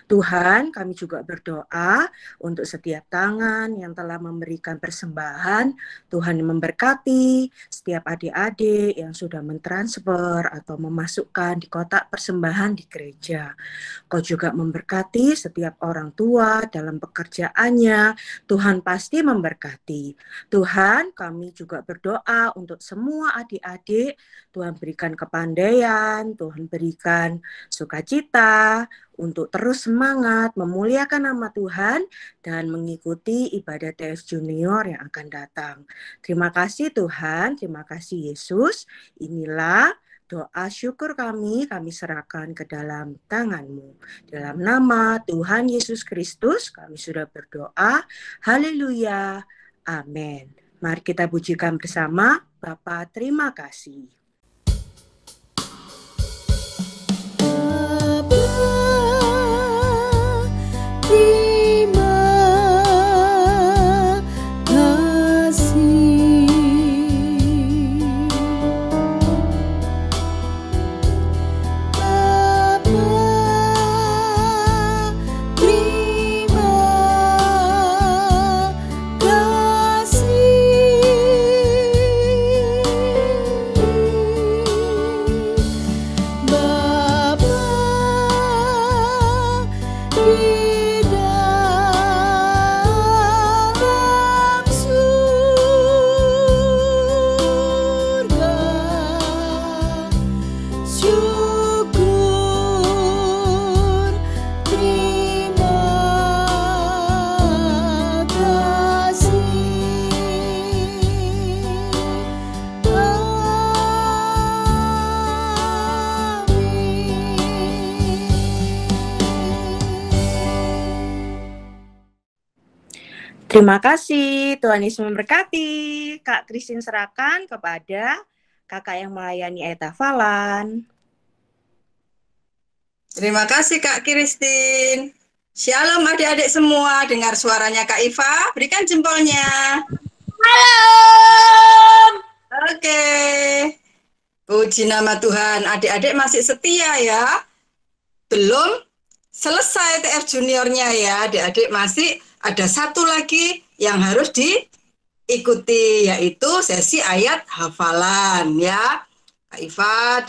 Tuhan, kami juga berdoa untuk setiap tangan yang telah memberikan persembahan. Tuhan memberkati setiap adik-adik yang sudah mentransfer atau memasukkan di kotak persembahan di gereja. Kau juga memberkati setiap orang tua dalam pekerjaannya. Tuhan pasti memberkati. Tuhan, kami juga berdoa untuk semua adik-adik. Tuhan berikan kepandaian, Tuhan berikan sukacita untuk terus semangat memuliakan nama Tuhan dan mengikuti ibadah TF Junior yang akan datang. Terima kasih Tuhan, terima kasih Yesus. Inilah doa syukur kami serahkan ke dalam tangan-Mu. Dalam nama Tuhan Yesus Kristus kami sudah berdoa. Haleluya. Amin. Mari kita pujikan bersama. Bapa, terima kasih. Terima kasih. Terima kasih, Tuhan Yesus memberkati. Kak Christine serahkan kepada kakak yang melayani ayat hafalan. Terima kasih Kak Christine. Shalom adik-adik semua, dengar suaranya Kak Iva, berikan jempolnya. Halo. Oke. Puji nama Tuhan, adik-adik masih setia ya. Belum selesai TF juniornya ya, adik-adik masih ada satu lagi yang harus diikuti, yaitu sesi ayat hafalan ya. Kak Iva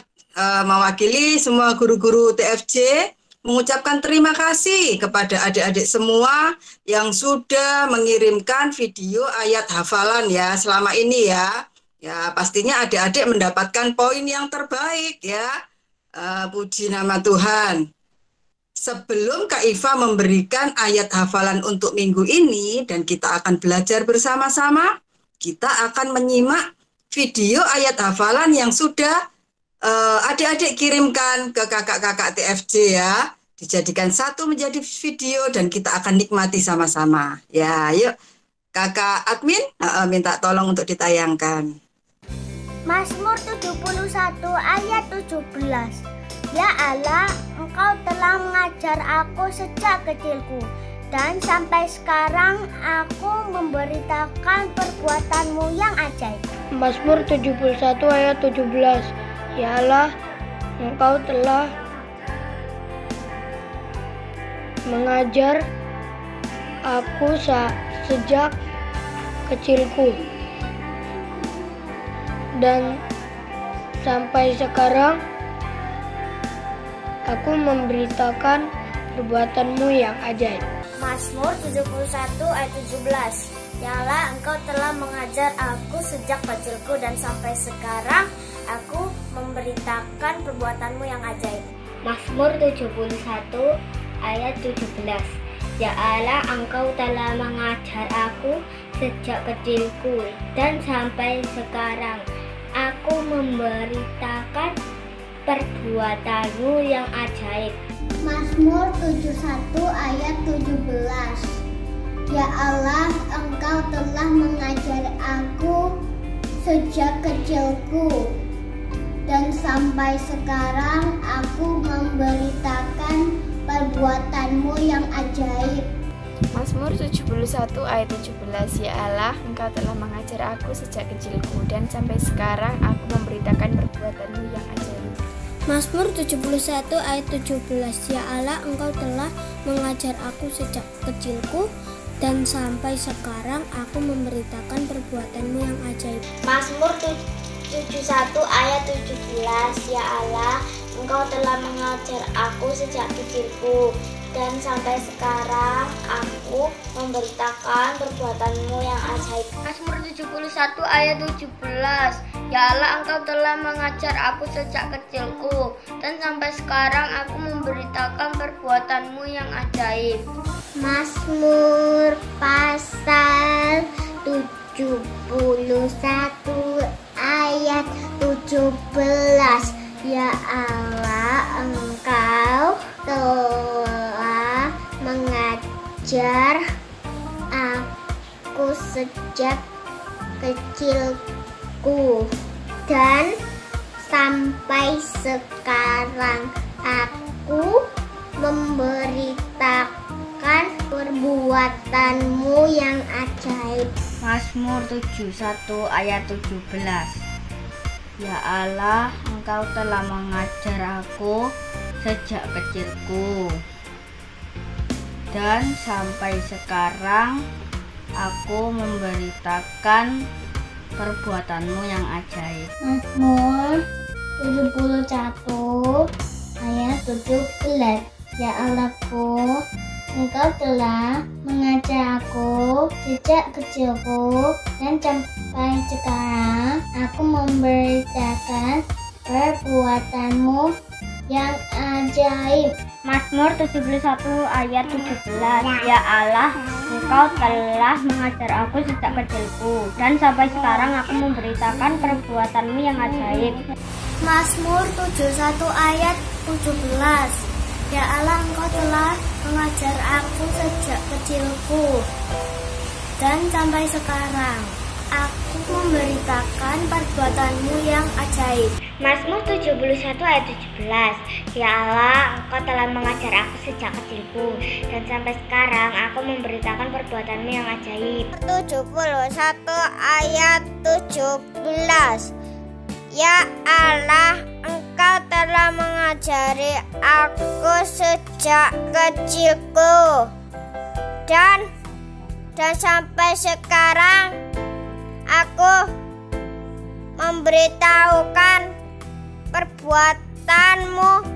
mewakili semua guru-guru TFJ mengucapkan terima kasih kepada adik-adik semua yang sudah mengirimkan video ayat hafalan ya selama ini ya. Ya pastinya adik-adik mendapatkan poin yang terbaik ya. Puji nama Tuhan. Sebelum Kak Iva memberikan ayat hafalan untuk minggu ini dan kita akan belajar bersama-sama, kita akan menyimak video ayat hafalan yang sudah adik-adik kirimkan ke kakak-kakak TFJ ya. Dijadikan satu menjadi video dan kita akan nikmati sama-sama. Ya, yuk kakak admin minta tolong untuk ditayangkan. Mazmur 71 ayat 17. Ya Allah, Engkau telah mengajar aku sejak kecilku, dan sampai sekarang aku memberitakan perbuatanmu yang ajaib. Mazmur 71 ayat 17. Ya Allah, Engkau telah mengajar aku sejak kecilku, dan sampai sekarang aku memberitakan perbuatanmu yang ajaib. Mazmur 71 ayat 17. Ya Allah, Engkau telah mengajar aku sejak kecilku, dan sampai sekarang aku memberitakan perbuatanmu yang ajaib. Mazmur 71 ayat 17. Ya Allah, Engkau telah mengajar aku sejak kecilku, dan sampai sekarang aku memberitakan perbuatanmu yang ajaib. Mazmur 71 ayat 17. Ya Allah, Engkau telah mengajar aku sejak kecilku, dan sampai sekarang aku memberitakan perbuatanmu yang ajaib. Mazmur 71 ayat 17. Ya Allah, Engkau telah mengajar aku sejak kecilku, dan sampai sekarang aku memberitakan perbuatanmu yang ajaib. Mazmur 71 ayat 17. Ya Allah, Engkau telah mengajar aku sejak kecilku, dan sampai sekarang aku memberitakan perbuatanmu yang ajaib. Mazmur 71 ayat 17. Ya Allah, Engkau telah mengajar aku sejak kecilku, dan sampai sekarang aku memberitakan perbuatanmu yang ajaib. Mazmur 71 ayat 17. Ya Allah, Engkau telah mengajar aku sejak kecilku, dan sampai sekarang aku memberitakan perbuatanmu yang ajaib. Mazmur pasal 71 ayat 17. Ya Allah, Engkau telah mengajar aku sejak kecilku, dan sampai sekarang aku memberitakan perbuatanmu yang ajaib. Mazmur 71 ayat 17. Ya Allah, Engkau telah mengajar aku sejak kecilku, dan sampai sekarang aku memberitakan perbuatanmu yang ajaib. Mazmur 71 ayat 17. Ya Allahku, Engkau telah mengajar aku sejak kecilku, dan sampai sekarang aku memberitakan perbuatanmu yang ajaib. Mazmur 71 ayat 17. Ya Allah, Engkau telah mengajar aku sejak kecilku, dan sampai sekarang aku memberitakan perbuatanmu yang ajaib. Mazmur 71 ayat 17. Ya Allah, Engkau telah mengajar aku sejak kecilku, dan sampai sekarang aku memberitakan perbuatanmu yang ajaib. Mazmur 71 ayat 17. Ya Allah, Engkau telah mengajar aku sejak kecilku, dan sampai sekarang aku memberitakan perbuatanmu yang ajaib. 71 ayat 17. Ya Allah, Engkau telah mengajari aku sejak kecilku, dan sampai sekarang aku memberitahukan perbuatanmu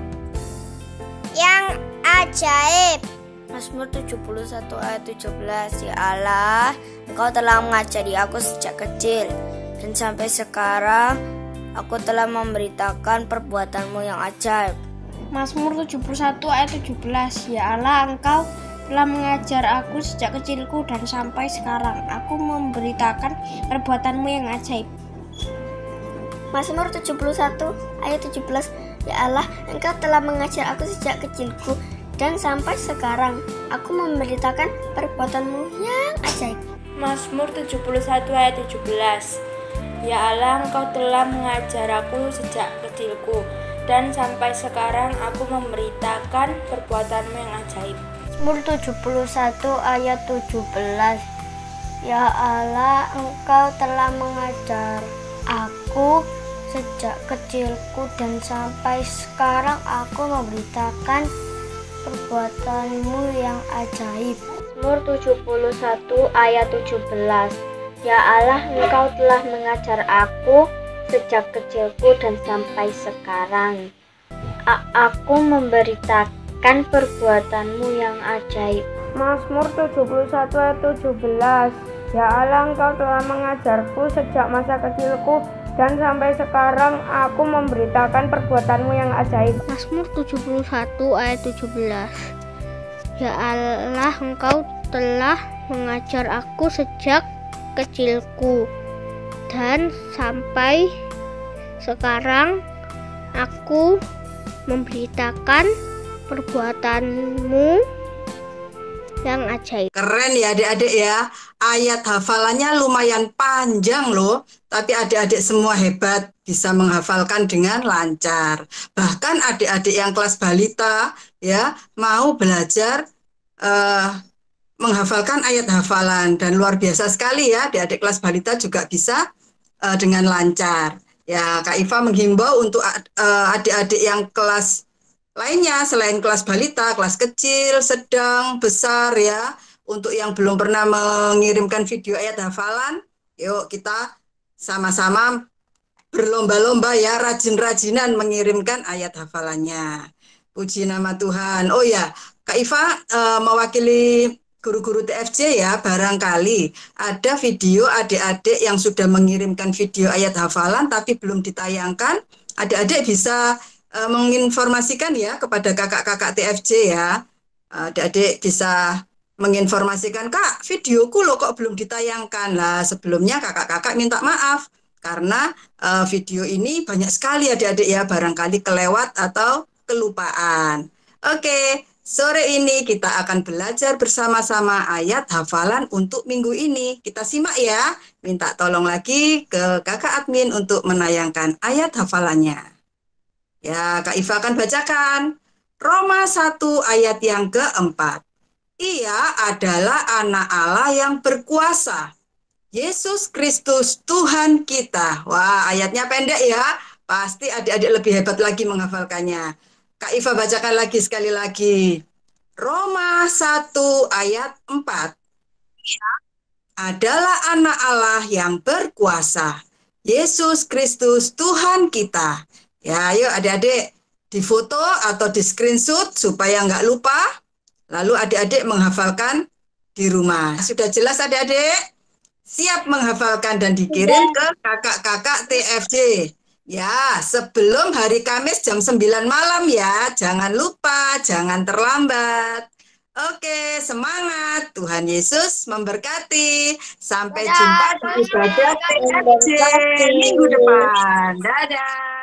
yang ajaib. Mazmur 71 ayat 17. Ya Allah, Engkau telah mengajari aku sejak kecil, dan sampai sekarang aku telah memberitakan perbuatanmu yang ajaib. Mazmur 71 ayat 17. Ya Allah, Engkau telah mengajar aku sejak kecilku, dan sampai sekarang aku memberitakan perbuatanmu yang ajaib. Mazmur 71 ayat 17. Ya Allah, Engkau telah mengajar aku sejak kecilku, dan sampai sekarang aku memberitakan perbuatanmu yang ajaib. Mazmur 71 ayat 17. Ya Allah, Engkau telah mengajar aku sejak kecilku, dan sampai sekarang aku memberitakan perbuatanmu yang ajaib. Mazmur 71 ayat 17. Ya Allah, Engkau telah mengajar aku sejak kecilku, dan sampai sekarang aku memberitakan perbuatanmu yang ajaib. Mazmur 71 ayat 17. Ya Allah, Engkau telah mengajar aku sejak kecilku, dan sampai sekarang aku memberitakan perbuatanmu yang ajaib. Mazmur 71 ayat 17. Ya Allah, Engkau telah mengajarku sejak masa kecilku, dan sampai sekarang aku memberitakan perbuatanmu yang ajaib. Mazmur 71 ayat 17. Ya Allah, Engkau telah mengajar aku sejak kecilku, dan sampai sekarang aku memberitakan perbuatanmu yang ajaib. Keren ya adik-adik ya. Ayat hafalannya lumayan panjang loh. Tapi adik-adik semua hebat, bisa menghafalkan dengan lancar. Bahkan adik-adik yang kelas balita ya mau belajar menghafalkan ayat hafalan. Dan luar biasa sekali ya, adik-adik kelas balita juga bisa dengan lancar. Ya, Kak Iva menghimbau untuk adik-adik yang kelas lainnya selain kelas balita, kelas kecil, sedang, besar ya. Untuk yang belum pernah mengirimkan video ayat hafalan, yuk kita sama-sama berlomba-lomba ya, rajin-rajinan mengirimkan ayat hafalannya. Puji nama Tuhan. Oh ya, Kak Iva mewakili guru-guru TFJ ya, barangkali ada video adik-adik yang sudah mengirimkan video ayat hafalan tapi belum ditayangkan. Adik-adik bisa menginformasikan ya kepada kakak-kakak TFJ ya. Adik-adik bisa menginformasikan, Kak, videoku loh kok belum ditayangkan. Lah, sebelumnya kakak-kakak minta maaf karena video ini banyak sekali adik-adik ya, barangkali kelewat atau kelupaan. Oke, sore ini kita akan belajar bersama-sama ayat hafalan untuk minggu ini. Kita simak ya. Minta tolong lagi ke kakak admin untuk menayangkan ayat hafalannya. Ya, Kak Iva akan bacakan. Roma 1 ayat yang keempat. Ia adalah anak Allah yang berkuasa. Yesus Kristus Tuhan kita. Wah, ayatnya pendek ya. Pasti adik-adik lebih hebat lagi menghafalkannya. Kak Iva bacakan lagi sekali lagi. Roma 1 ayat 4. Ia adalah anak Allah yang berkuasa. Yesus Kristus Tuhan kita. Ya, ayo adik-adik difoto atau di screenshot supaya nggak lupa. Lalu adik-adik menghafalkan di rumah. Sudah jelas adik-adik? Siap menghafalkan dan dikirim ke kakak-kakak TFJ. Ya, sebelum hari Kamis jam 9 malam ya. Jangan lupa, jangan terlambat. Oke, semangat. Tuhan Yesus memberkati. Sampai jumpa di ibadah TFJ minggu depan. Dadah.